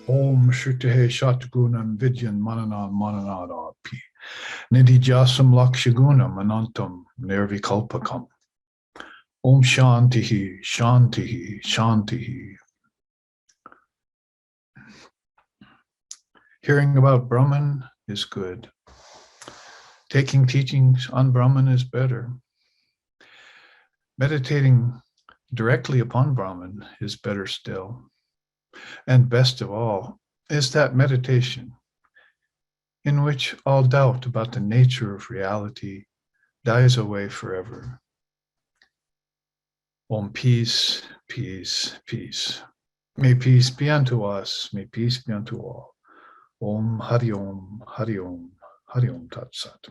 Om Shritahe Shatgunam Vidyan Mananan Mananadapi Nidijasam Lakshagunam Anantam Nirvikalpakam. Om Shantihi, Shantihi, Shantihi. Hearing about Brahman is good. Taking teachings on Brahman is better. Meditating directly upon Brahman is better still. And best of all is that meditation in which all doubt about the nature of reality dies away forever. Om, peace, peace, peace. May peace be unto us, may peace be unto all. Om Hari Om, Hari Om, Hari Om Tat Sat.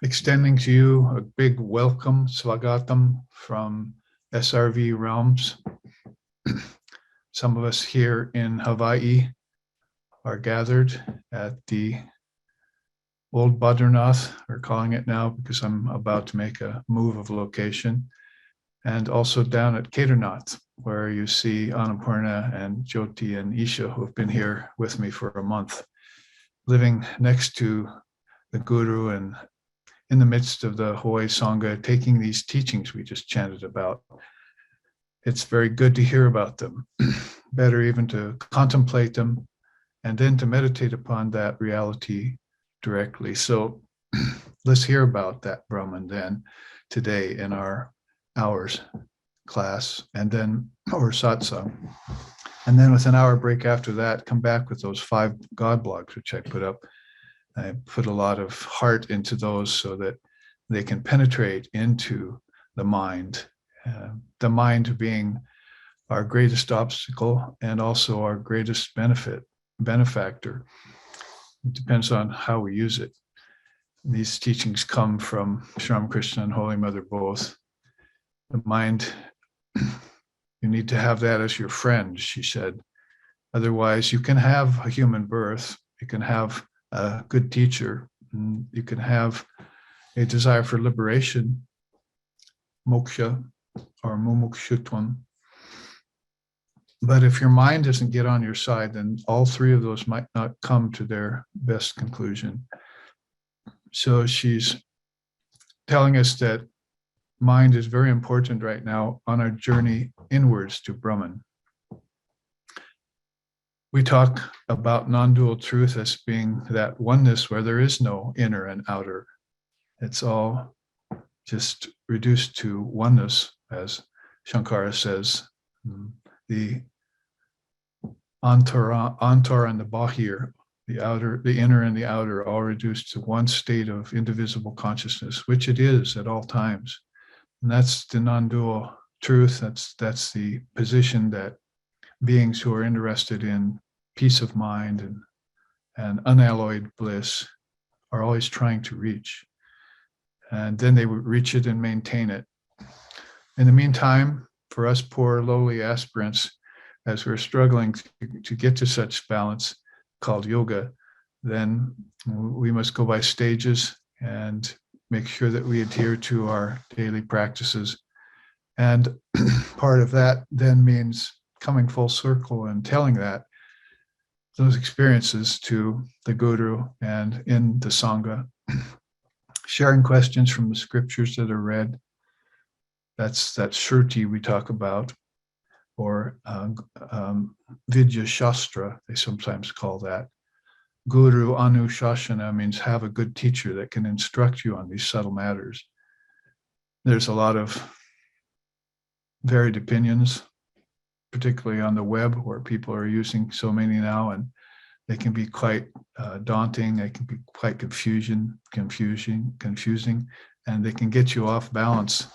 Extending to you a big welcome, Swagatam, from SRV realms. Some of us here in Hawaii are gathered at the Old Badrinath, we're calling it now because I'm about to make a move of location, and also down at Kedarnath, where you see Annapurna and Jyoti and Isha, who have been here with me for a month, living next to the Guru and in the midst of the Hawaii Sangha, taking these teachings we just chanted about. It's very good to hear about them, better even to contemplate them, and then to meditate upon that reality directly. So let's hear about that Brahman then today in our hours class, and then or satsang. And then with an hour break after that, come back with those 5 God blogs, which I put up. I put a lot of heart into those so that they can penetrate into the mind being our greatest obstacle and also our greatest benefactor. It depends on how we use it. These teachings come from Sri Ramakrishna and Holy Mother both. The mind, you need to have that as your friend, she said. Otherwise, you can have a human birth, you can have a good teacher, you can have a desire for liberation, moksha or mumukshutvam. But if your mind doesn't get on your side, then all 3 of those might not come to their best conclusion. So she's telling us that mind is very important right now on our journey inwards to Brahman. We talk about non-dual truth as being that oneness where there is no inner and outer. It's all just reduced to oneness, as Shankara says. The antara and the bahir, the outer, the inner and the outer, all reduced to one state of indivisible consciousness, which it is at all times. And that's the non-dual truth. That's the position that beings who are interested in peace of mind and unalloyed bliss are always trying to reach. And then they would reach it and maintain it. In the meantime, for us poor lowly aspirants, as we're struggling to get to such balance called yoga, then we must go by stages and make sure that we adhere to our daily practices. And part of that then means coming full circle and telling those experiences to the Guru and in the Sangha, sharing questions from the scriptures that are read. That's that Shruti we talk about, or Vidya Shastra, they sometimes call that. Guru Anushasana means have a good teacher that can instruct you on these subtle matters. There's a lot of varied opinions, particularly on the web, where people are using so many now, and they can be quite daunting. They can be quite confusing, and they can get you off balance,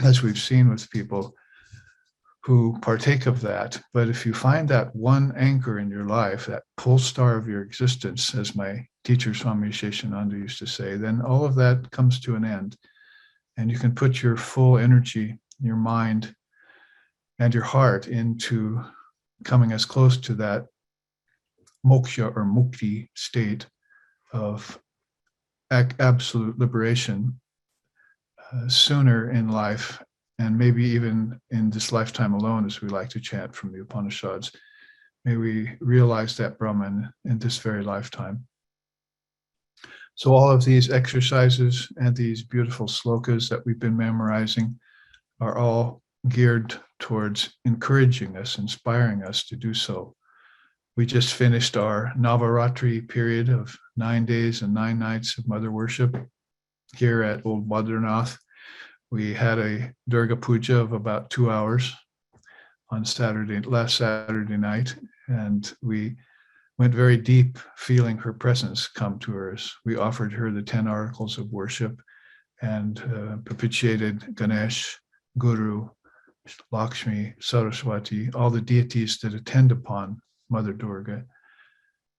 as we've seen with people who partake of that. But if you find that one anchor in your life, that pole star of your existence, as my teacher Swami Sheshananda used to say, then all of that comes to an end, and you can put your full energy, your mind, and your heart into coming as close to that moksha or mukti state of absolute liberation sooner in life, and maybe even in this lifetime alone, as we like to chant from the Upanishads. May we realize that Brahman in this very lifetime. So all of these exercises and these beautiful slokas that we've been memorizing are all geared towards encouraging us, inspiring us to do so. We just finished our Navaratri period of 9 days and 9 nights of mother worship here at Old Badranath. We had a Durga Puja of about 2 hours on last Saturday night, and we went very deep, feeling her presence come to us. We offered her the 10 articles of worship and propitiated Ganesh, Guru, Lakshmi, Saraswati, all the deities that attend upon Mother Durga,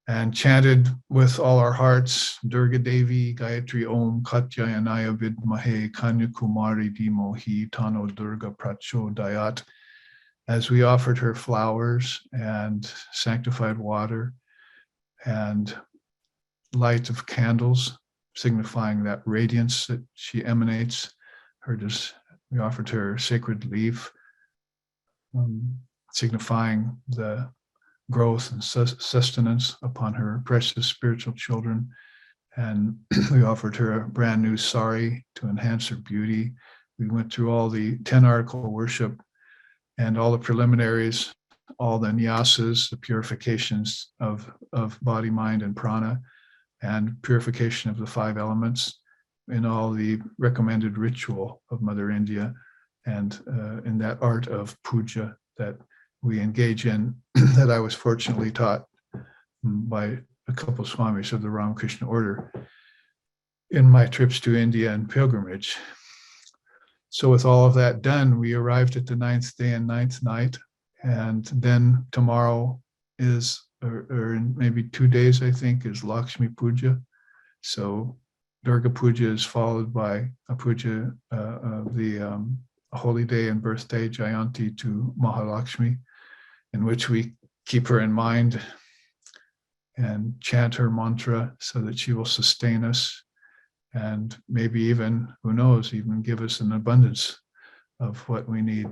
and chanted with all our hearts, Durga Devi, Gayatri Om, Katyayanaya Vidmahe, Kanyakumari Dhimohi, Tano Durga Prachodayat, as we offered her flowers and sanctified water and light of candles, signifying that radiance that she emanates. We offered her sacred leaf, signifying the growth and sustenance upon her precious spiritual children. And we offered her a brand new sari to enhance her beauty. We went through all the 10 article worship and all the preliminaries, all the nyasas, the purifications of body, mind, and prana, and purification of the 5 elements in all the recommended ritual of Mother India, and in that art of puja that we engage in, that I was fortunately taught by a couple of swamis of the Ramakrishna order in my trips to India and pilgrimage. So with all of that done, we arrived at the 9th day and 9th night, and then tomorrow is, or in maybe 2 days, I think, is Lakshmi Puja. So Durga Puja is followed by a puja of the holy day and birthday, Jayanti, to Mahalakshmi, in which we keep her in mind and chant her mantra so that she will sustain us, and maybe even, who knows, even give us an abundance of what we need.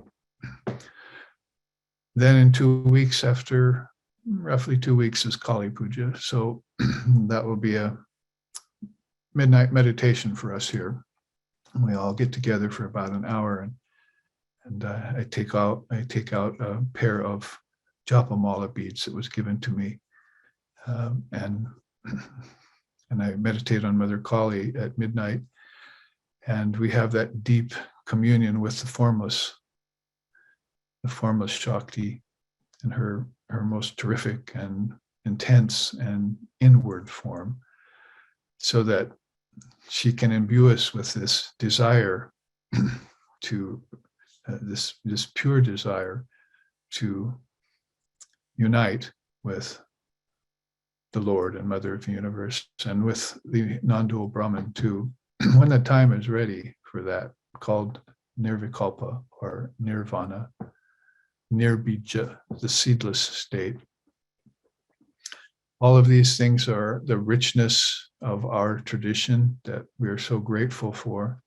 Then in 2 weeks, after roughly 2 weeks, is Kali Puja. So that will be a midnight meditation for us here. And we all get together for about an hour, and I take out a pair of Japamala beads that was given to me, and I meditate on Mother Kali at midnight, and we have that deep communion with the formless Shakti in her most terrific and intense and inward form, so that she can imbue us with this desire to this pure desire to unite with the Lord and Mother of the Universe, and with the non-dual Brahman too, when the time is ready for that, called Nirvikalpa or Nirvana, Nirbija, the seedless state. All of these things are the richness of our tradition that we are so grateful for,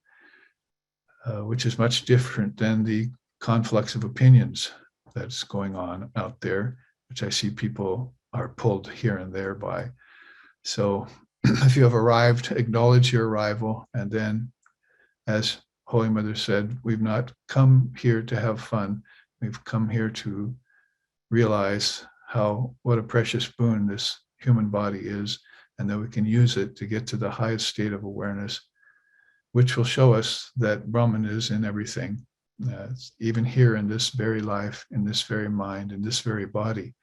which is much different than the conflicts of opinions that's going on out there, which I see people are pulled here and there by. So if you have arrived, acknowledge your arrival. And then, as Holy Mother said, we've not come here to have fun. We've come here to realize what a precious boon this human body is, and that we can use it to get to the highest state of awareness, which will show us that Brahman is in everything, even here in this very life, in this very mind, in this very body,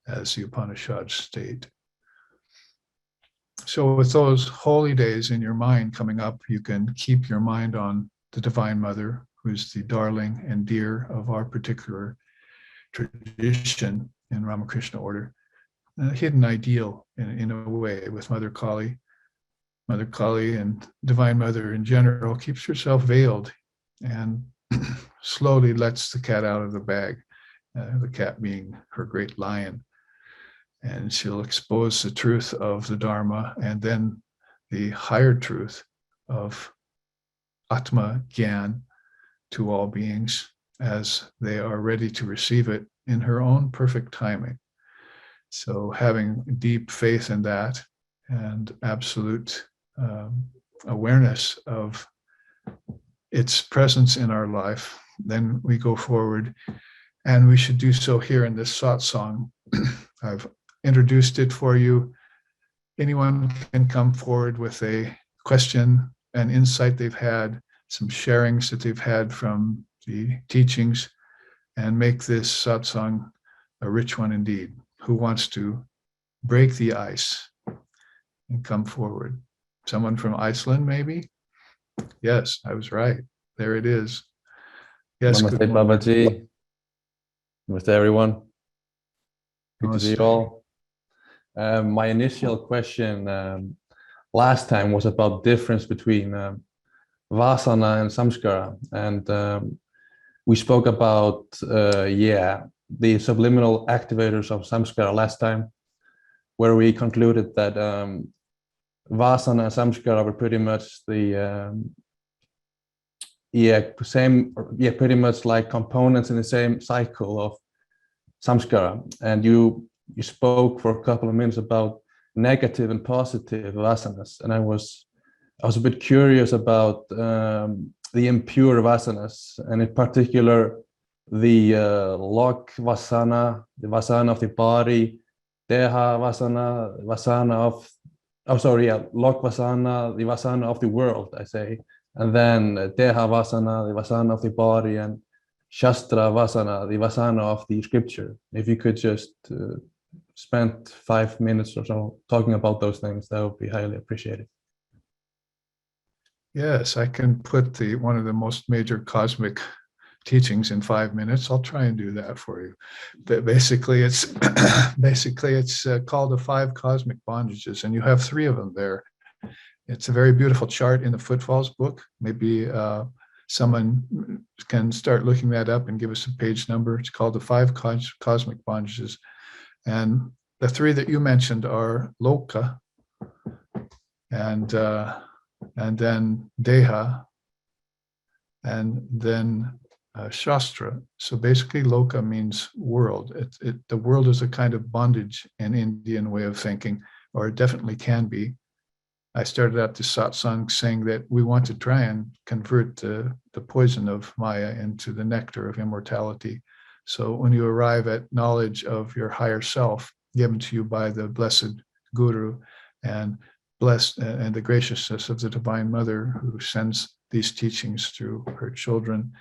as the Upanishads state. So with those holy days in your mind coming up, you can keep your mind on the Divine Mother, who's the darling and dear of our particular tradition in Ramakrishna order, a hidden ideal in a way with Mother Kali. Mother Kali and Divine Mother in general keeps herself veiled and slowly lets the cat out of the bag, the cat being her great lion. And she'll expose the truth of the Dharma, and then the higher truth of Atmajnan to all beings as they are ready to receive it in her own perfect timing. So having deep faith in that and absolute awareness of its presence in our life, then we go forward. And we should do so here in this satsang. I've introduced it for you. Anyone can come forward with a question, an insight they've had, some sharings that they've had from the teachings, and make this satsang a rich one indeed. Who wants to break the ice and come forward? Someone from Iceland, maybe? Yes, I was right. There it is. Yes, Namaste, good morning. Babaji. Namaste, everyone. Good to see you all. My initial question last time was about difference between Vasana and samskara, and we spoke about the subliminal activators of samskara last time, where we concluded that Vasana and samskara were pretty much the pretty much like components in the same cycle of samskara. And you spoke for a couple of minutes about negative and positive vasanas, and I was a bit curious about the impure vasanas, and in particular the lok vasana, the vasana of the body, deha vasana, lok vasana, the vasana of the world, I say, and then deha vasana, the vasana of the body, and shastra vasana, the vasana of the scripture. If you could just spend 5 minutes or so talking about those things, that would be highly appreciated. Yes, I can put one of the most major cosmic teachings in 5 minutes. I'll try and do that for you. But basically, it's called the 5 Cosmic Bondages, and you have 3 of them there. It's a very beautiful chart in the Footfalls book. Maybe someone can start looking that up and give us a page number. It's called the 5 Cosmic Bondages. And the 3 that you mentioned are Loka, and then Deha, and then Shastra. So basically, Loka means world. The world is a kind of bondage in Indian way of thinking, or it definitely can be. I started out the satsang saying that we want to try and convert the poison of Maya into the nectar of immortality. So when you arrive at knowledge of your higher self, given to you by the blessed Guru and blessed and the graciousness of the Divine Mother who sends these teachings through her children,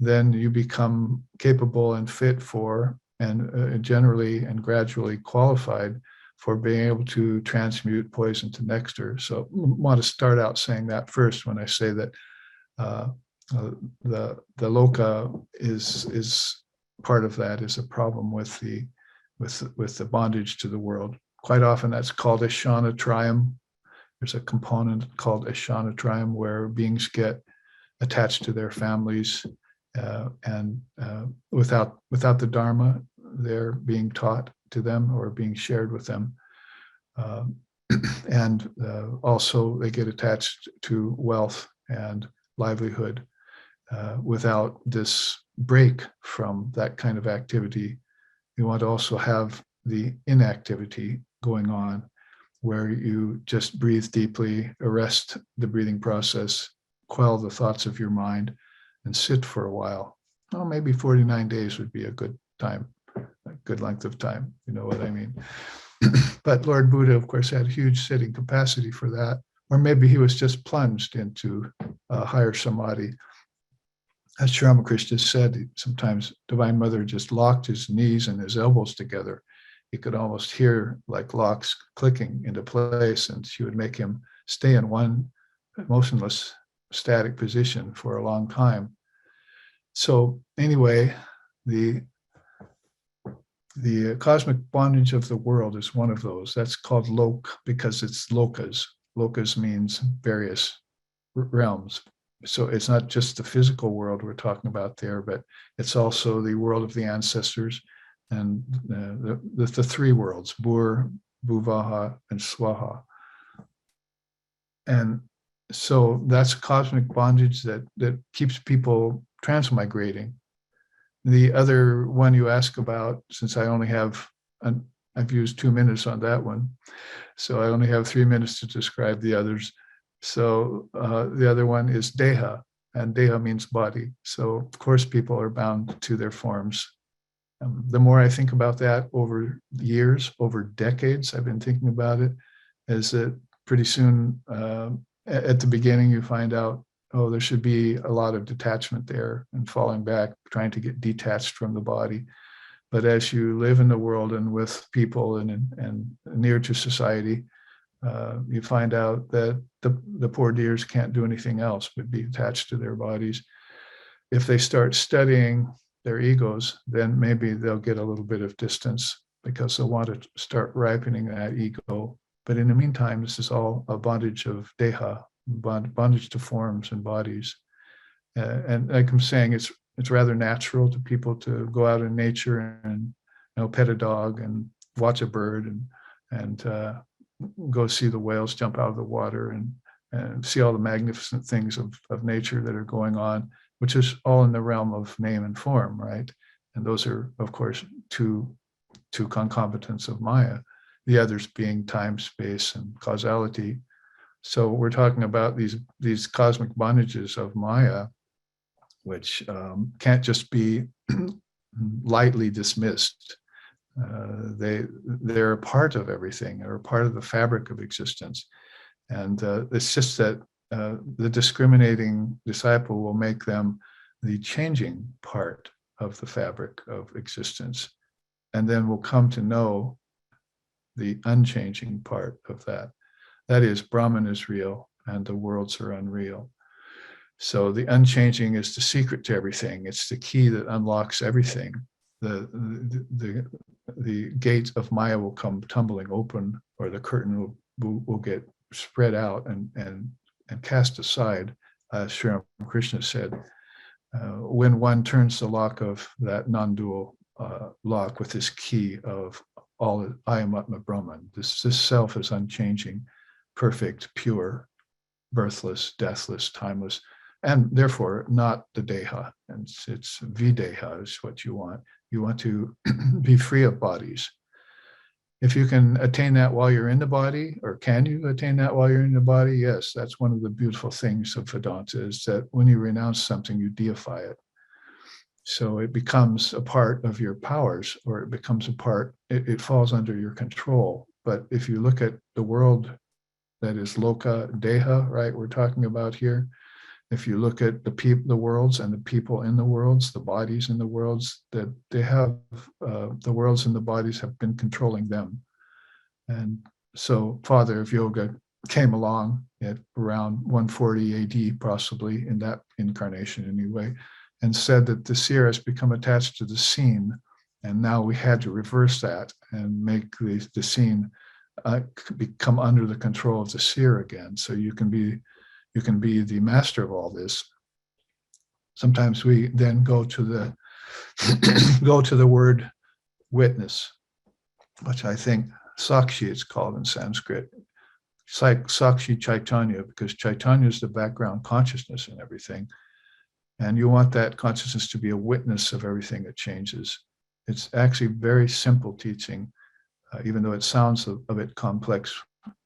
then you become capable and fit for, and generally and gradually qualified for being able to transmute poison to nectar. So I want to start out saying that first when I say that the loka is part of that, is a problem with the bondage to the world. Quite often that's called Ashana Trium. There's a component called Ashana Trium where beings get attached to their families, and without the Dharma, they're being taught to them or being shared with them. And also they get attached to wealth and livelihood without this break from that kind of activity. You want to also have the inactivity going on where you just breathe deeply, arrest the breathing process, quell the thoughts of your mind, and sit for a while. Well, maybe 49 days would be a good time, a good length of time. You know what I mean? But Lord Buddha, of course, had huge sitting capacity for that. Or maybe he was just plunged into higher samadhi. As Sri Ramakrishna said, sometimes Divine Mother just locked his knees and his elbows together. He could almost hear like locks clicking into place, and she would make him stay in one motionless, static position for a long time. So anyway, the cosmic bondage of the world is one of those. That's called lok because it's lokas. Lokas means various realms. So it's not just the physical world we're talking about there, but it's also the world of the ancestors and the 3 worlds, Bur, Bhuvaha, and Swaha. And so that's cosmic bondage that keeps people transmigrating. The other one you ask about, since I only have, I've used 2 minutes on that one, so I only have 3 minutes to describe the others. So the other one is deha, and deha means body. So of course people are bound to their forms. The more I think about that over years, over decades, I've been thinking about it, is that pretty soon at the beginning you find out, oh, there should be a lot of detachment there and falling back, trying to get detached from the body. But as you live in the world and with people and near to society, you find out that the poor dears can't do anything else but be attached to their bodies. If they start studying their egos, then maybe they'll get a little bit of distance because they'll want to start ripening that ego. But in the meantime, this is all a bondage of deha, bondage to forms and bodies. And like I'm saying, it's rather natural to people to go out in nature and pet a dog and watch a bird and go see the whales jump out of the water and see all the magnificent things of nature that are going on, which is all in the realm of name and form, right? And those are, of course, two concomitants of Maya, the others being time, space, and causality. So we're talking about these cosmic bondages of Maya, which can't just be lightly dismissed. They're a part of everything, or a part of the fabric of existence. And it's just that the discriminating disciple will make them the changing part of the fabric of existence, and then will come to know the unchanging part of that. That is, Brahman is real and the worlds are unreal. So the unchanging is the secret to everything. It's the key that unlocks everything. The gate of Maya will come tumbling open, or the curtain will get spread out and cast aside. Sri Krishna said, when one turns the lock of that non-dual lock with this key of all, I am Atma Brahman. This self is unchanging, perfect, pure, birthless, deathless, timeless, and therefore not the deha. And it's videha is what you want. You want to be free of bodies. If you can attain that while you're in the body, or can you attain that while you're in the body? Yes, that's one of the beautiful things of Vedanta, is that when you renounce something, you deify it. So it becomes a part of your powers, or it becomes a part, it falls under your control. But if you look at the world that is loka deha, right, we're talking about here, if you look at the worlds and the people in the worlds, the bodies in the worlds, that they have, the worlds and the bodies have been controlling them. And so Father of Yoga came along at around 140 AD, possibly in that incarnation anyway, and said that the seer has become attached to the scene. And now we had to reverse that and make the scene become under the control of the seer again. So you can be the master of all this. Sometimes we then go to the word witness, which I think Sakshi is called in Sanskrit. It's like Sakshi Chaitanya, because Chaitanya is the background consciousness in everything. And you want that consciousness to be a witness of everything that changes. It's actually very simple teaching, even though it sounds a bit complex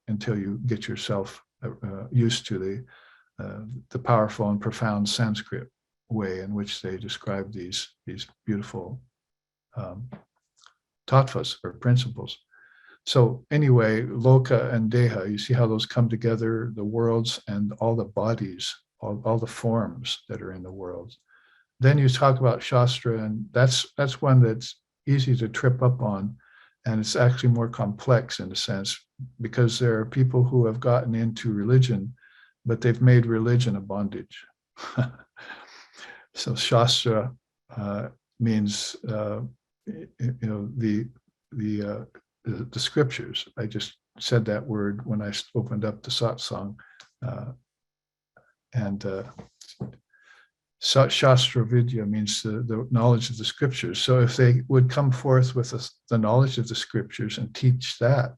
until you get yourself used to the powerful and profound Sanskrit way in which they describe these beautiful tattvas, or principles. So anyway, loka and deha, you see how those come together, the worlds and all the bodies, all the forms that are in the world. Then you talk about Shastra, and that's one that's easy to trip up on. And it's actually more complex in a sense, because there are people who have gotten into religion, but they've made religion a bondage. So Shastra means the scriptures. I just said that word when I opened up the Satsang, and Shastra Vidya means the knowledge of the scriptures. So if they would come forth with the knowledge of the scriptures and teach that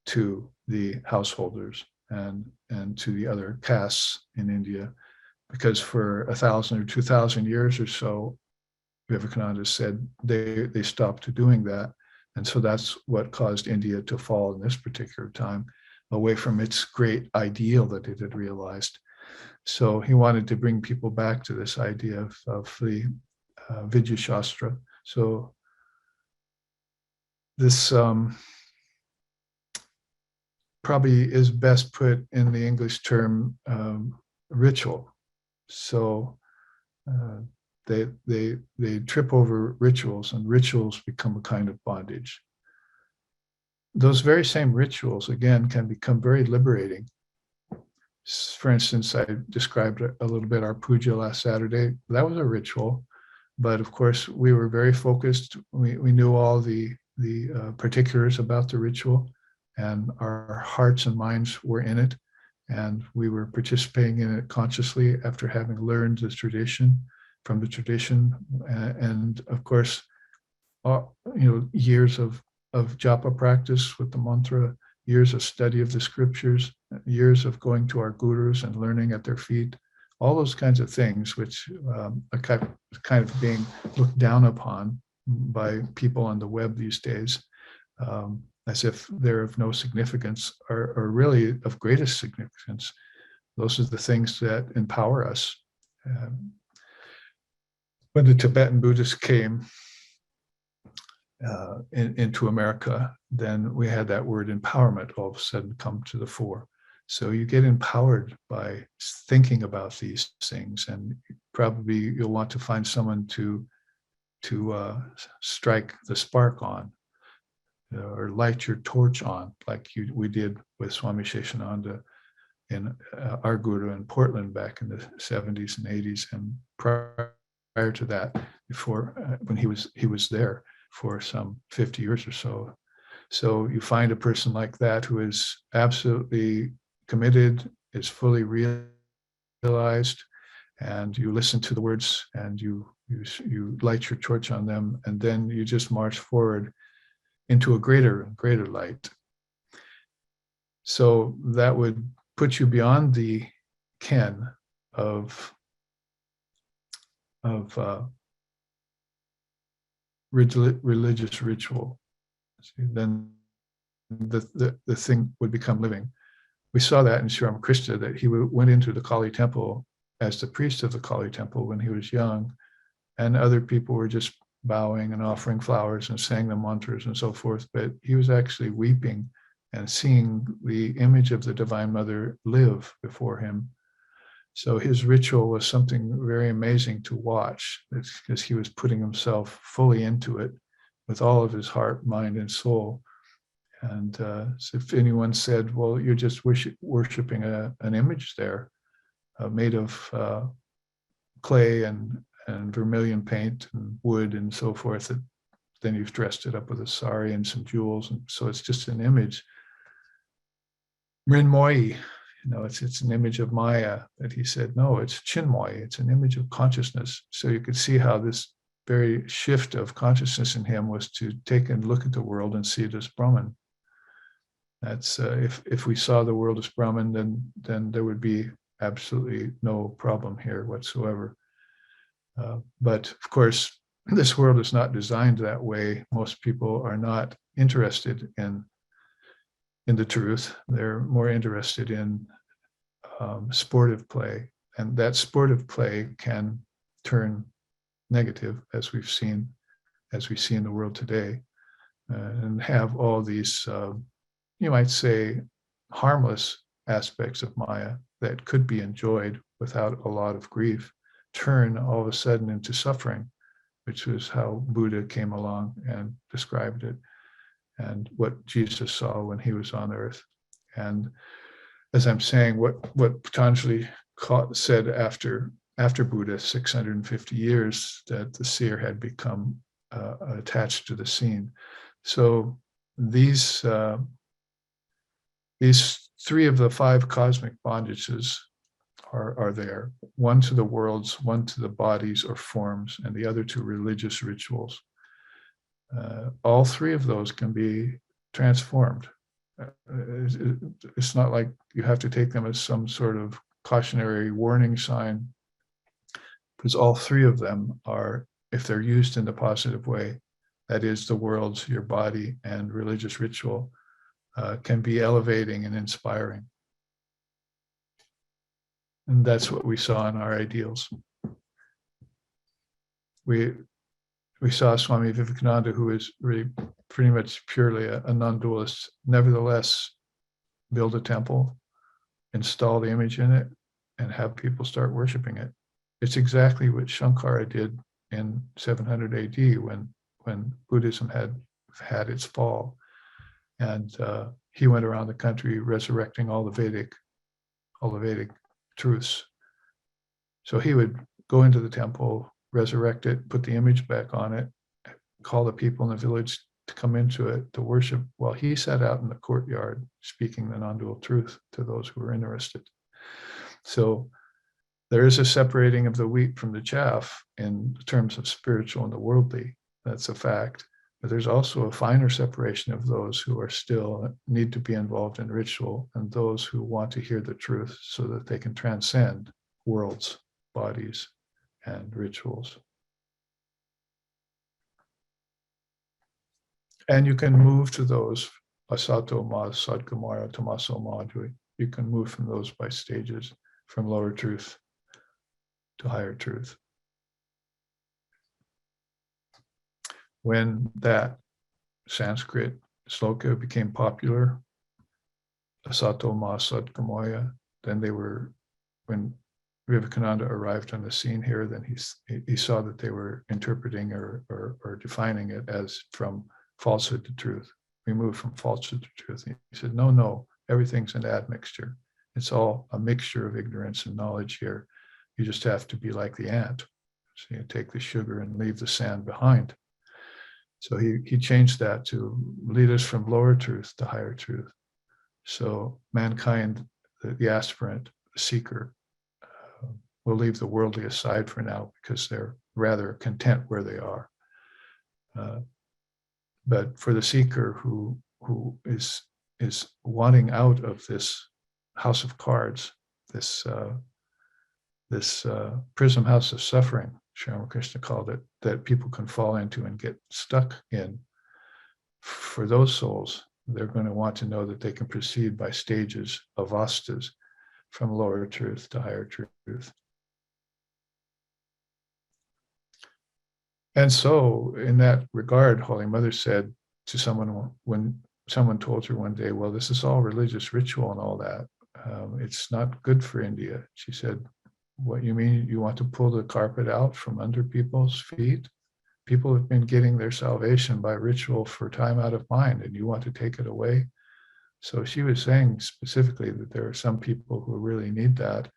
to the householders and to the other castes in India, because for 1,000 or 2,000 years or so, Vivekananda said they stopped doing that. And so that's what caused India to fall in this particular time, away from its great ideal that it had realized. So he wanted to bring people back to this idea of the Vidya Shastra. So this probably is best put in the English term ritual. So they trip over rituals, and rituals become a kind of bondage. Those very same rituals, again, can become very liberating. For instance, I described a little bit our puja last Saturday. That was a ritual, but of course we were very focused. We knew all the particulars about the ritual, and our hearts and minds were in it, and we were participating in it consciously after having learned the tradition from the tradition, and of course, years of japa practice with the mantra, years of study of the scriptures, years of going to our gurus and learning at their feet, all those kinds of things, which are kind of being looked down upon by people on the web these days, as if they're of no significance, are really of greatest significance. Those are the things that empower us. When the Tibetan Buddhists came into America, then we had that word empowerment all of a sudden come to the fore. So you get empowered by thinking about these things, and probably you'll want to find someone to strike the spark on, or light your torch on, like we did with Swami Sheshananda in our guru in Portland back in the 70s and 80s, and prior to that, before when he was there for some 50 years or so. So you find a person like that who is absolutely committed, is fully realized, and you listen to the words and you light your torch on them, and then you just march forward into a greater and greater light. So that would put you beyond the ken of religious ritual. Then the thing would become living. We saw that in Sri Ramakrishna, that he went into the Kali temple as the priest of the Kali temple when he was young, and other people were just bowing and offering flowers and saying the mantras and so forth, but he was actually weeping and seeing the image of the Divine Mother live before him. So his ritual was something very amazing to watch, because he was putting himself fully into it with all of his heart, mind, and soul. And so if anyone said, well, you're just worshiping an image there made of clay and vermilion paint and wood and so forth, then you've dressed it up with a sari and some jewels, and so it's just an image. Mrinmoyi, it's an image of Maya. But he said, no, it's Chinmoyi, it's an image of consciousness. So you could see how this very shift of consciousness in him was to take and look at the world and see it as Brahman. That's if we saw the world as Brahman, then there would be absolutely no problem here whatsoever. But of course, this world is not designed that way. Most people are not interested in the truth. They're more interested in sportive play, and that sportive play can turn negative, as we see in the world today, and have all these, you might say, harmless aspects of Maya that could be enjoyed without a lot of grief, turn all of a sudden into suffering, which was how Buddha came along and described it, and what Jesus saw when he was on earth. And as I'm saying, what Patanjali said after Buddha, 650 years, that the seer had become attached to the scene. So these three of the 5 cosmic bondages are there: one to the worlds, one to the bodies or forms, and the other to religious rituals. All 3 of those can be transformed it's not like you have to take them as some sort of cautionary warning sign, because all three of them are, if they're used in the positive way, that is the world's, your body, and religious ritual, can be elevating and inspiring. And that's what we saw in our ideals. We saw Swami Vivekananda, who is really pretty much purely a non-dualist, nevertheless build a temple, install the image in it, and have people start worshiping it. It's exactly what Shankara did in 700 AD when Buddhism had its fall. And he went around the country resurrecting all the Vedic truths. So he would go into the temple, resurrect it, put the image back on it, call the people in the village to come into it to worship, while he sat out in the courtyard speaking the non-dual truth to those who were interested. So there is a separating of the wheat from the chaff in terms of spiritual and the worldly. That's a fact. But there's also a finer separation of those who are still need to be involved in ritual and those who want to hear the truth so that they can transcend worlds, bodies, and rituals. And you can move to those, asato ma sadgamaya tamaso madhuri. You can move from those by stages, from lower truth to higher truth. When that Sanskrit sloka became popular, asato ma sadgamaya, then when Vivekananda arrived on the scene here, then he saw that they were interpreting or defining it as from falsehood to truth. We move from falsehood to truth. And he said, no, everything's an admixture. It's all a mixture of ignorance and knowledge here. You just have to be like the ant. So you take the sugar and leave the sand behind. So he changed that to lead us from lower truth to higher truth. So mankind, the aspirant, the seeker, will leave the worldly aside for now because they're rather content where they are. But for the seeker who is wanting out of this house of cards, this prism house of suffering, Sri Ramakrishna called it, that people can fall into and get stuck in, for those souls, they're going to want to know that they can proceed by stages of avastas from lower truth to higher truth. And so in that regard, Holy Mother said to someone, when someone told her one day, well, this is all religious ritual and all that, it's not good for India. She said, what, you mean you want to pull the carpet out from under people's feet? People have been getting their salvation by ritual for time out of mind, and you want to take it away? So she was saying specifically that there are some people who really need that.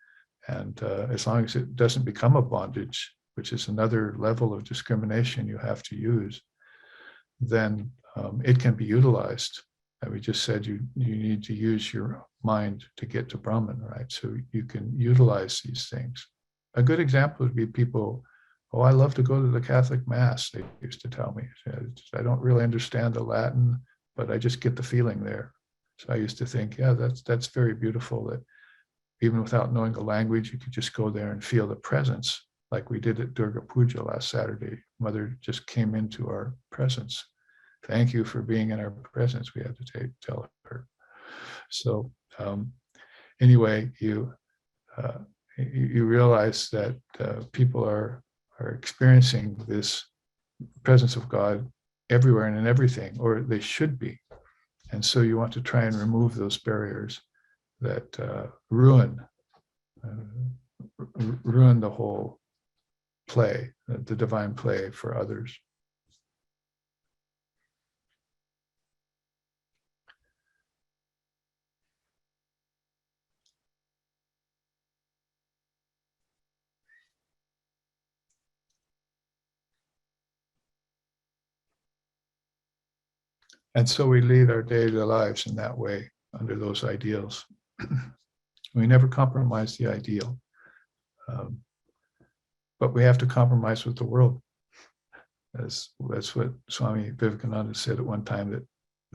And as long as it doesn't become a bondage, which is another level of discrimination you have to use, then it can be utilized. And we just said you need to use your mind to get to Brahman, right? So you can utilize these things. A good example would be people, oh, I love to go to the Catholic Mass, they used to tell me. I don't really understand the Latin, but I just get the feeling there. So I used to think, yeah, that's very beautiful, that even without knowing the language, you could just go there and feel the presence, like we did at Durga Puja last Saturday. Mother just came into our presence. Thank you for being in our presence, we had to tell her. So anyway, you realize that people are experiencing this presence of God everywhere and in everything, or they should be. And so you want to try and remove those barriers that ruin the whole play, the divine play for others. And so we lead our daily lives in that way, under those ideals. We never compromise the ideal, but we have to compromise with the world. That's what Swami Vivekananda said at one time, that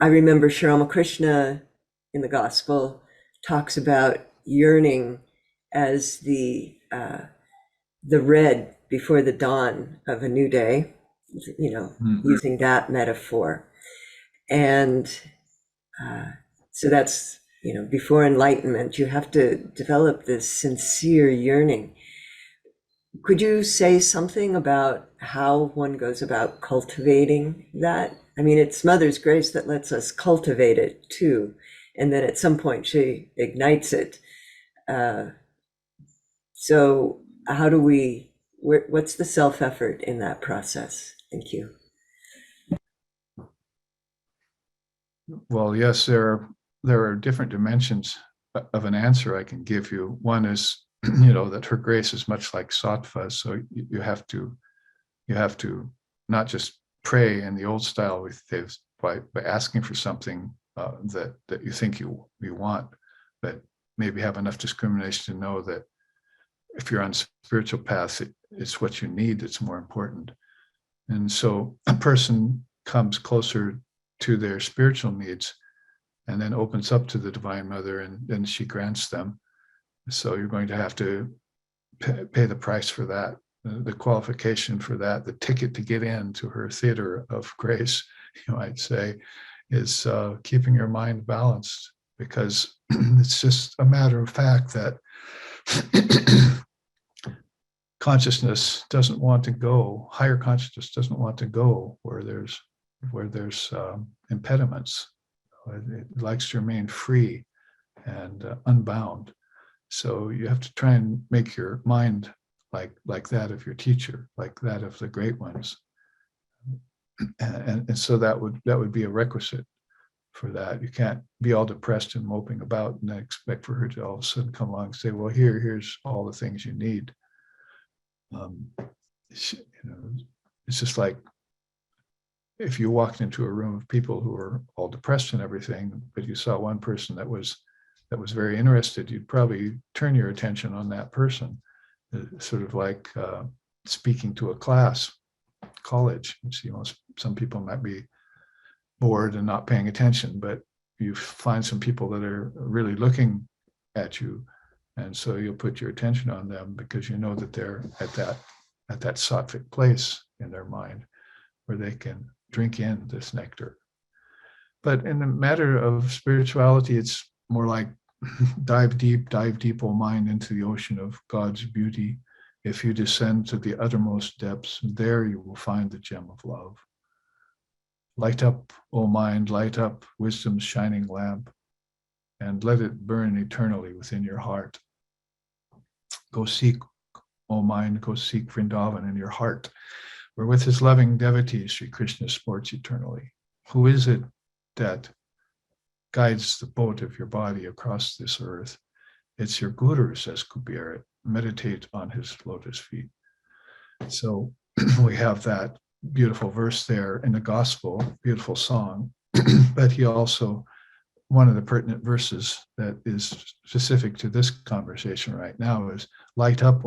I remember Sri Ramakrishna in the Gospel talks about yearning as the red before the dawn of a new day, using that metaphor. And so that's, before enlightenment, you have to develop this sincere yearning. Could you say something about how one goes about cultivating that? I mean, it's Mother's grace that lets us cultivate it too. And then at some point she ignites it. So how do what's the self-effort in that process? Thank you. Well, yes, there are different dimensions of an answer I can give you. One is, that her grace is much like sattva, so you have to not just pray in the old style by asking for something that you think you want, but maybe have enough discrimination to know that if you're on spiritual path, it's what you need that's more important. And so a person comes closer to their spiritual needs and then opens up to the Divine Mother, and then she grants them. So you're going to have to pay the price for that, the qualification for that, the ticket to get into her theater of grace, you might say, is keeping your mind balanced, because it's just a matter of fact that consciousness doesn't want to go, higher consciousness doesn't want to go where there's impediments. It likes to remain free and unbound. So you have to try and make your mind like that of your teacher, like that of the great ones. And so that would be a requisite for that. You can't be all depressed and moping about and then expect for her to all of a sudden come along and say, well, here's all the things you need. It's just like if you walked into a room of people who were all depressed and everything, but you saw one person that was very interested, you'd probably turn your attention on that person, sort of like speaking to a class, college. Some people might be bored and not paying attention, but you find some people that are really looking at you, and so you'll put your attention on them because you know that they're at that sattvic place in their mind where they can drink in this nectar. But in the matter of spirituality, it's more like dive deep, O mind, into the ocean of God's beauty. If you descend to the uttermost depths, there you will find the gem of love. Light up, O mind, light up wisdom's shining lamp, and let it burn eternally within your heart. Go seek, O mind, go seek Vrindavan in your heart, where with his loving devotees, Sri Krishna sports eternally. Who is it that guides the boat of your body across this earth? It's your Guru, says Kubir. Meditate on his lotus feet. So we have that beautiful verse there in the gospel, beautiful song, but he also, one of the pertinent verses that is specific to this conversation right now is, light up,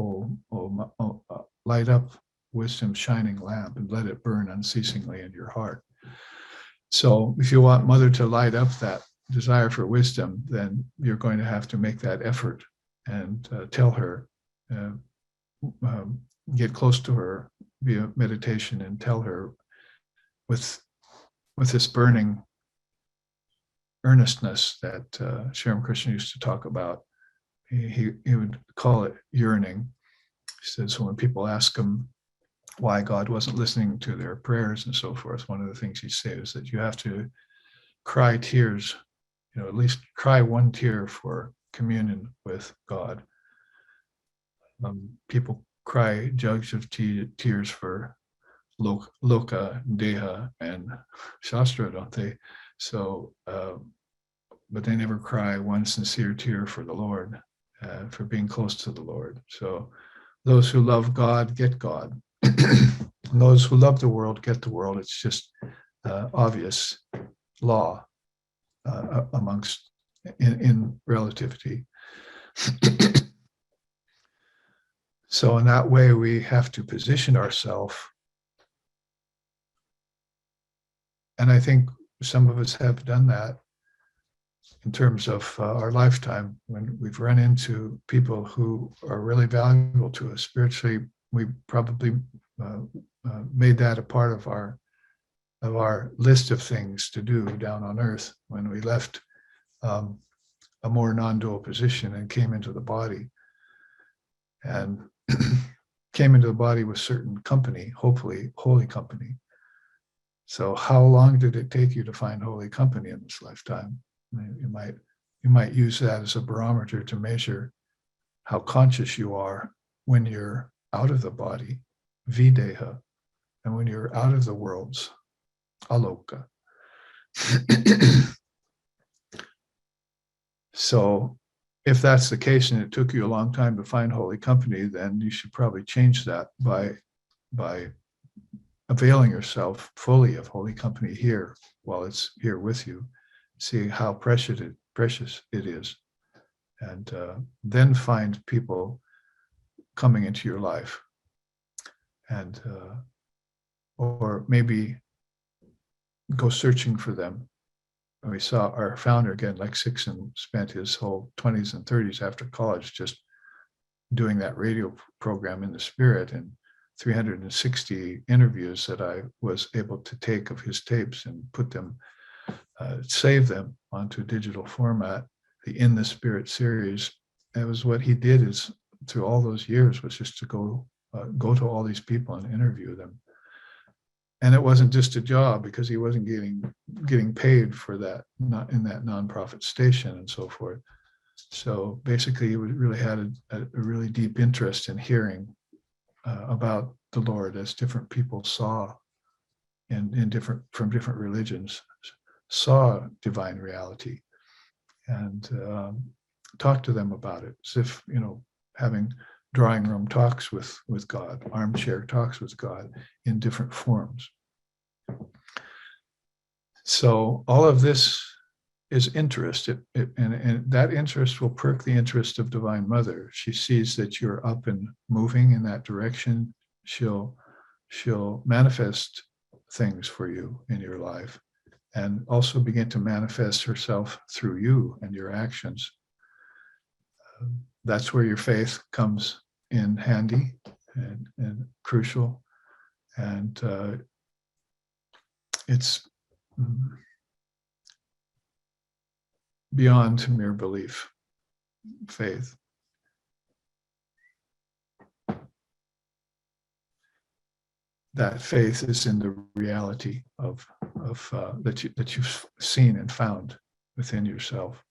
light up wisdom's shining lamp, and let it burn unceasingly in your heart. So if you want Mother to light up that desire for wisdom, then you're going to have to make that effort and tell her, get close to her via meditation and tell her with this burning earnestness that Sri Ramakrishna used to talk about. He would call it yearning. He says, so when people ask him why God wasn't listening to their prayers and so forth, one of the things he says is that you have to cry tears, at least cry one tear for communion with God. People cry jugs of tears for loka, deha, and shastra, don't they? So, but they never cry one sincere tear for the Lord, for being close to the Lord. So those who love God get God. And those who love the world get the world. It's just obvious law amongst in relativity. So in that way, we have to position ourselves. And I think some of us have done that in terms of our lifetime, when we've run into people who are really valuable to us spiritually. We probably made that a part of our list of things to do down on earth when we left a more non-dual position and came into the body, and came into the body with certain company, hopefully holy company. So how long did it take you to find holy company in this lifetime? I mean, you might use that as a barometer to measure how conscious you are when you're out of the body, videha, and when you're out of the worlds, aloka. So if that's the case and it took you a long time to find holy company, then you should probably change that by availing yourself fully of holy company here while it's here with you, see how precious it is, and then find people coming into your life, and or maybe go searching for them. We saw our founder again, like Sixon, spent his whole 20s and 30s after college just doing that radio program in the spirit, and 360 interviews that I was able to take of his tapes and put them, save them onto digital format, the In the Spirit series. That was what he did, is through all those years, was just to go to all these people and interview them. And it wasn't just a job, because he wasn't getting paid for that, not in that nonprofit station and so forth. So basically, he really had a really deep interest in hearing about the Lord, as different people saw from different religions, saw divine reality, and talked to them about it, as if, having drawing room talks with God, armchair talks with God in different forms. So all of this is interest, and that interest will perk the interest of Divine Mother. She sees that you're up and moving in that direction. She'll manifest things for you in your life, and also begin to manifest herself through you and your actions. That's where your faith comes in handy and crucial, and it's beyond mere belief, faith. That faith is in the reality of that you've seen and found within yourself,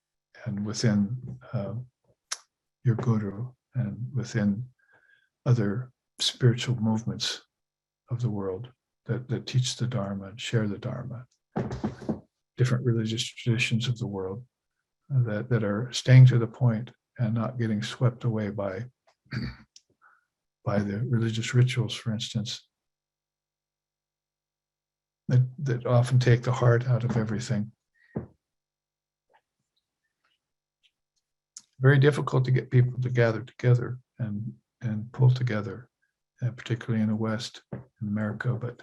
and within your guru, and within other spiritual movements of the world that teach the Dharma and share the Dharma, different religious traditions of the world that are staying to the point and not getting swept away by the religious rituals, for instance, that often take the heart out of everything. Very difficult to get people to gather together and pull together, particularly in the West, in America, but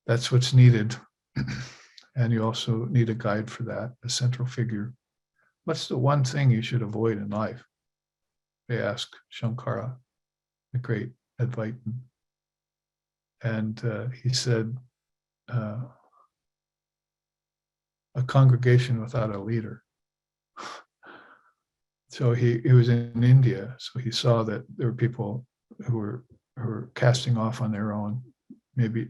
that's what's needed. And you also need a guide for that, a central figure. What's the one thing you should avoid in life? They ask Shankara, the great Advaitin. And he said, a congregation without a leader. So he was in India, so he saw that there were people who were casting off on their own, maybe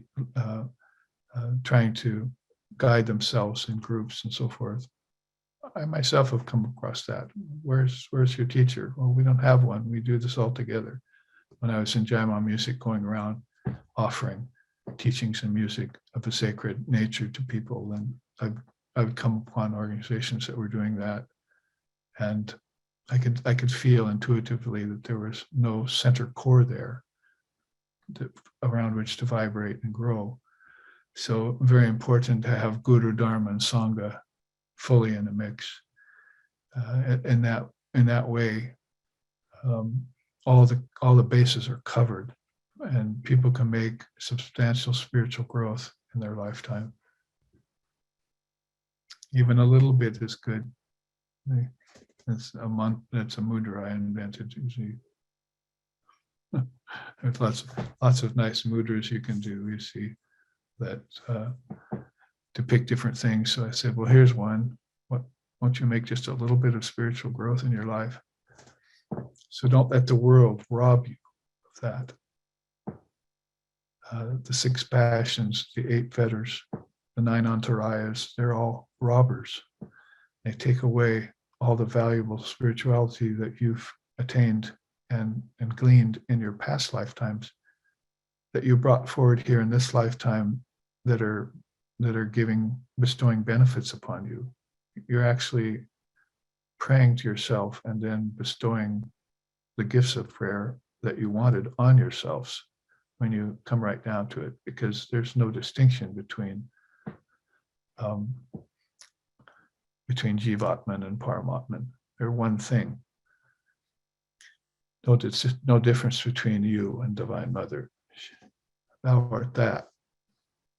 trying to guide themselves in groups and so forth. I myself have come across that. Where's your teacher? Well, we don't have one. We do this all together. When I was in Jaima music, going around offering teachings and music of a sacred nature to people, and I would come upon organizations that were doing that, and I could feel intuitively that there was no center core there around which to vibrate and grow. So very important to have Guru, Dharma, and Sangha fully in the mix. In that way, all the bases are covered, and people can make substantial spiritual growth in their lifetime. Even a little bit is good. It's a mudra I invented. Usually, there's lots of nice mudras you can do. You see that depict different things. So I said, well, here's one. Won't you make just a little bit of spiritual growth in your life? So don't let the world rob you of that. The 6 passions, the 8 fetters, the 9 antarayas, they're all robbers. They take away all the valuable spirituality that you've attained and gleaned in your past lifetimes, that you brought forward here in this lifetime, that are bestowing benefits upon you. You're actually praying to yourself and then bestowing the gifts of prayer that you wanted on yourselves when you come right down to it, because there's no distinction between Jivatman and Paramatman. They're one thing. No difference between you and Divine Mother. Thou art that.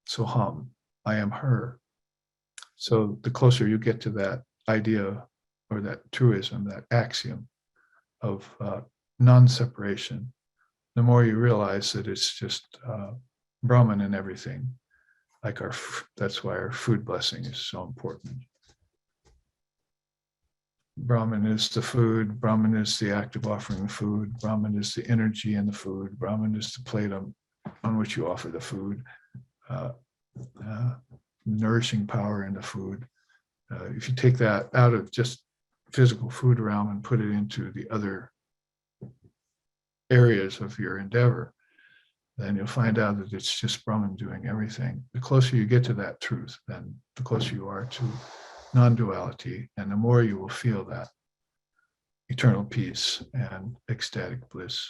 Soham, I am her. So the closer you get to that idea or that truism, that axiom of non-separation, the more you realize that it's just Brahman in everything. Like that's why our food blessing is so important. Brahman is the food, Brahman is the act of offering the food, Brahman is the energy in the food, Brahman is the plate on which you offer the food, nourishing power in the food. If you take that out of just physical food realm and put it into the other areas of your endeavor, then you'll find out that it's just Brahman doing everything. The closer you get to that truth, then the closer you are to non-duality, and the more you will feel that eternal peace and ecstatic bliss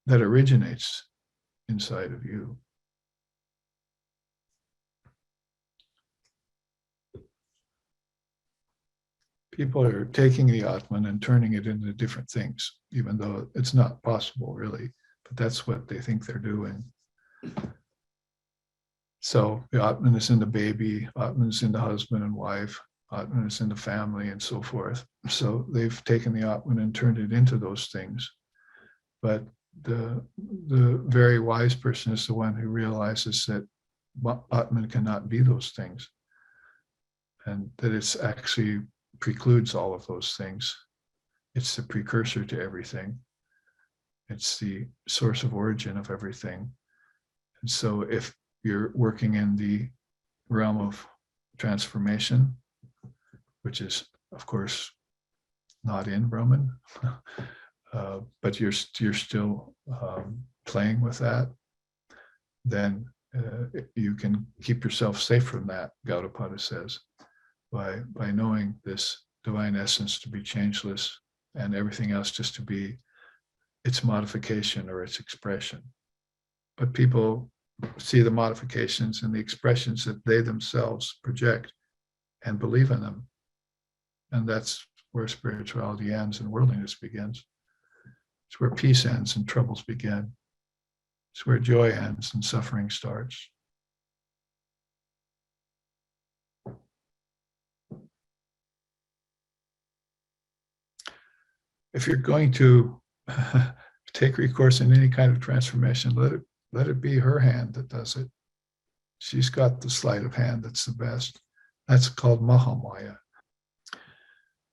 that originates inside of you. People are taking the Atman and turning it into different things, even though it's not possible really, but that's what they think they're doing. So the Atman is in the baby, Atman is in the husband and wife, Atman is in the family, and so forth. So they've taken the Atman and turned it into those things. But the very wise person is the one who realizes that Atman cannot be those things, and that it's actually precludes all of those things. It's the precursor to everything. It's the source of origin of everything. And so if you're working in the realm of transformation, which is, of course, not in Brahman, but you're still playing with that, then you can keep yourself safe from that, Gaudapada says, by knowing this divine essence to be changeless and everything else just to be its modification or its expression. But people see the modifications and the expressions that they themselves project and believe in them. And that's where spirituality ends and worldliness begins. It's where peace ends and troubles begin. It's where joy ends and suffering starts. If you're going to take recourse in any kind of transformation, let it be her hand that does it. She's got the sleight of hand that's the best. That's called Mahamaya.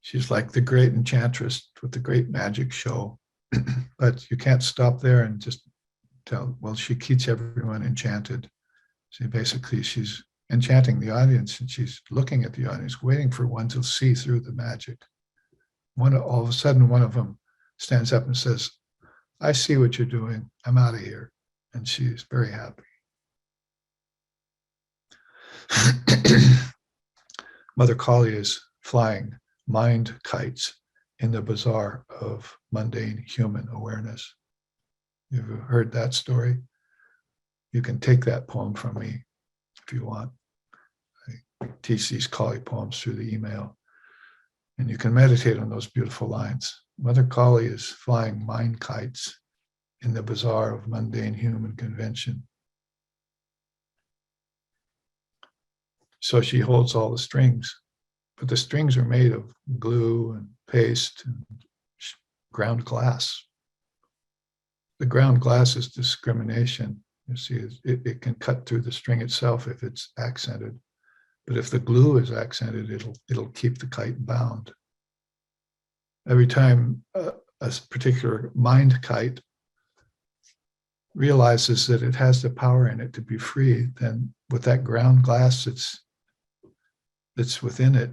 She's like the great enchantress with the great magic show. But you can't stop there and just tell, well, she keeps everyone enchanted. She's enchanting the audience, and she's looking at the audience, waiting for one to see through the magic. All of a sudden, one of them stands up and says, I see what you're doing. I'm out of here. And she's very happy. Mother Kali is flying mind kites in the bazaar of mundane human awareness. You've heard that story? You can take that poem from me if you want. I teach these Kali poems through the email. And you can meditate on those beautiful lines. Mother Kali is flying mind kites in the bazaar of mundane human convention. So she holds all the strings, but the strings are made of glue and paste and ground glass. The ground glass is discrimination. You see, it can cut through the string itself if it's accented. But if the glue is accented, it'll keep the kite bound. Every time a particular mind kite realizes that it has the power in it to be free, then with that ground glass that's within it,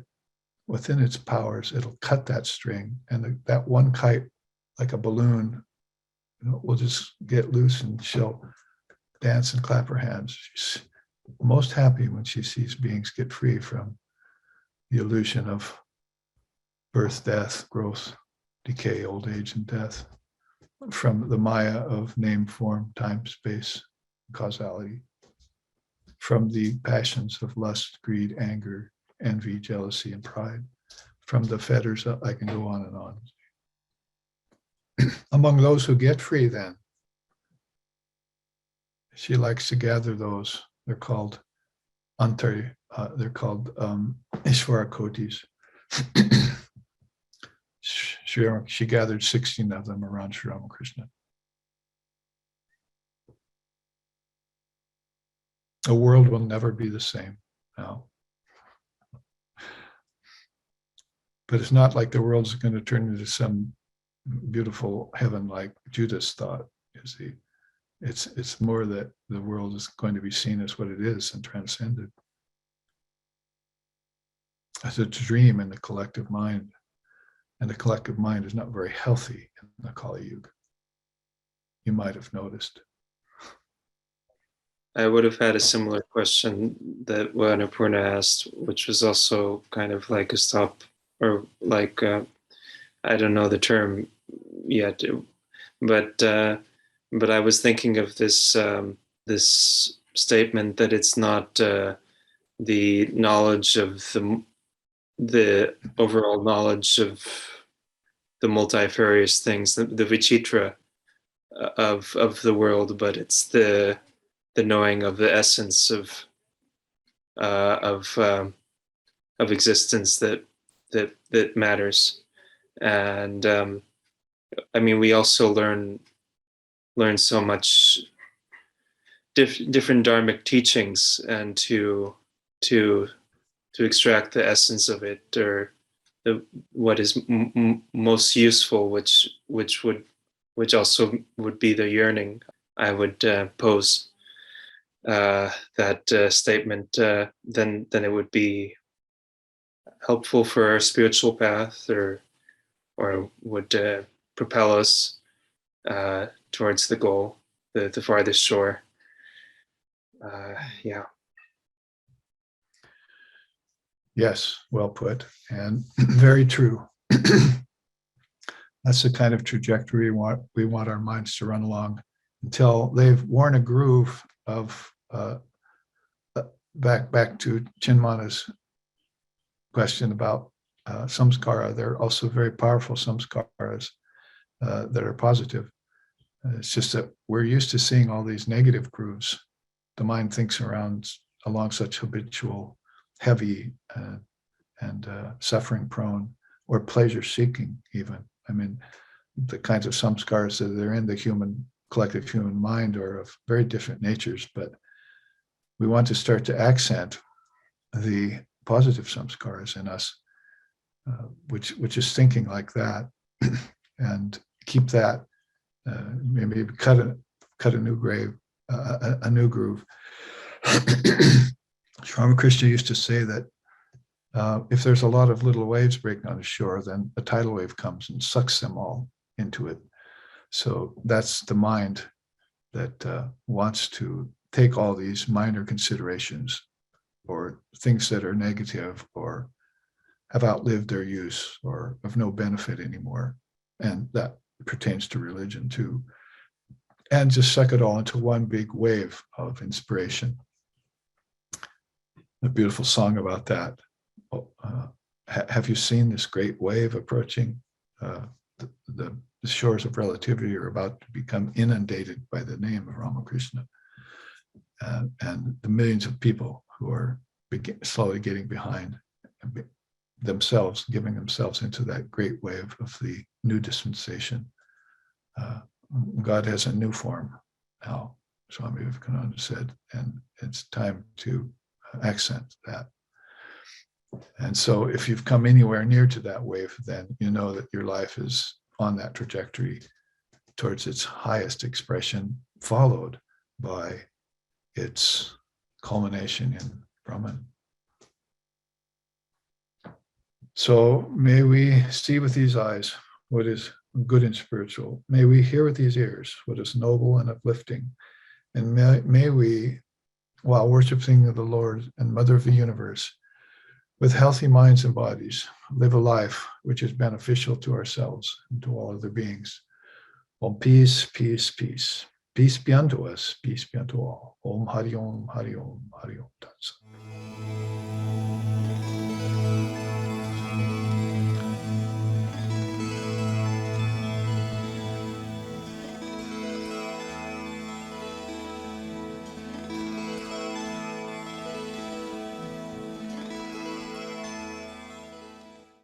within its powers, it'll cut that string, and that one kite, like a balloon, will just get loose, and she'll dance and clap her hands. She's most happy when she sees beings get free from the illusion of birth, death, growth, decay, old age, and death, from the Maya of name, form, time, space, causality, from the passions of lust, greed, anger, envy, jealousy, and pride, from the fetters. I can go on and on. Among those who get free, then, she likes to gather those. They're called they're called Ishvara Kotis. She gathered 16 of them around Sri Ramakrishna. The world will never be the same now. But it's not like the world's going to turn into some beautiful heaven like Judas thought. You see, it's more that the world is going to be seen as what it is and transcended as a dream in the collective mind. And the collective mind is not very healthy in the Kali Yuga. You might have noticed. I would have had a similar question that Annapurna asked, which was also kind of like a stop, or like, I don't know the term yet, but I was thinking of this this statement that it's not the knowledge of the overall knowledge of the multifarious things, the vichitra of the world, but it's the knowing of the essence of existence that matters. And I mean, we also learn so much different dharmic teachings, and to extract the essence of it, or what is most useful, which also would be the yearning. I would pose that statement. Then it would be helpful for our spiritual path, or would propel us towards the goal, the farthest shore. Yeah. Yes, well put, and very true. That's the kind of trajectory we want our minds to run along until they've worn a groove of back to Chinmana's question about samskara. They're also very powerful samskaras that are positive. It's just that we're used to seeing all these negative grooves. The mind thinks along such habitual, heavy, and suffering-prone, or pleasure-seeking even. I mean, the kinds of samskaras that are in the collective human mind are of very different natures, but we want to start to accent the positive samskaras in us, which is thinking like that, and keep that. Maybe cut a new groove. Sri Ramakrishna used to say that if there's a lot of little waves breaking on the shore, then a tidal wave comes and sucks them all into it. So that's the mind that wants to take all these minor considerations, or things that are negative or have outlived their use or of no benefit anymore. And that pertains to religion too. And just suck it all into one big wave of inspiration. A beautiful song about that. Have you seen this great wave approaching? The shores of relativity are about to become inundated by the name of Ramakrishna. And the millions of people who are slowly getting behind themselves, giving themselves into that great wave of the new dispensation. God has a new form now, Swami Vivekananda said, and it's time to accent that. And so if you've come anywhere near to that wave, then you know that your life is on that trajectory towards its highest expression, followed by its culmination in Brahman. So may we see with these eyes what is good and spiritual. May we hear with these ears what is noble and uplifting. And may we, while worshiping the Lord and Mother of the universe, with healthy minds and bodies, live a life which is beneficial to ourselves and to all other beings. Om peace, peace, peace. Peace be unto us, peace be unto all. Om Hari Om, Hari Om, Hari Om.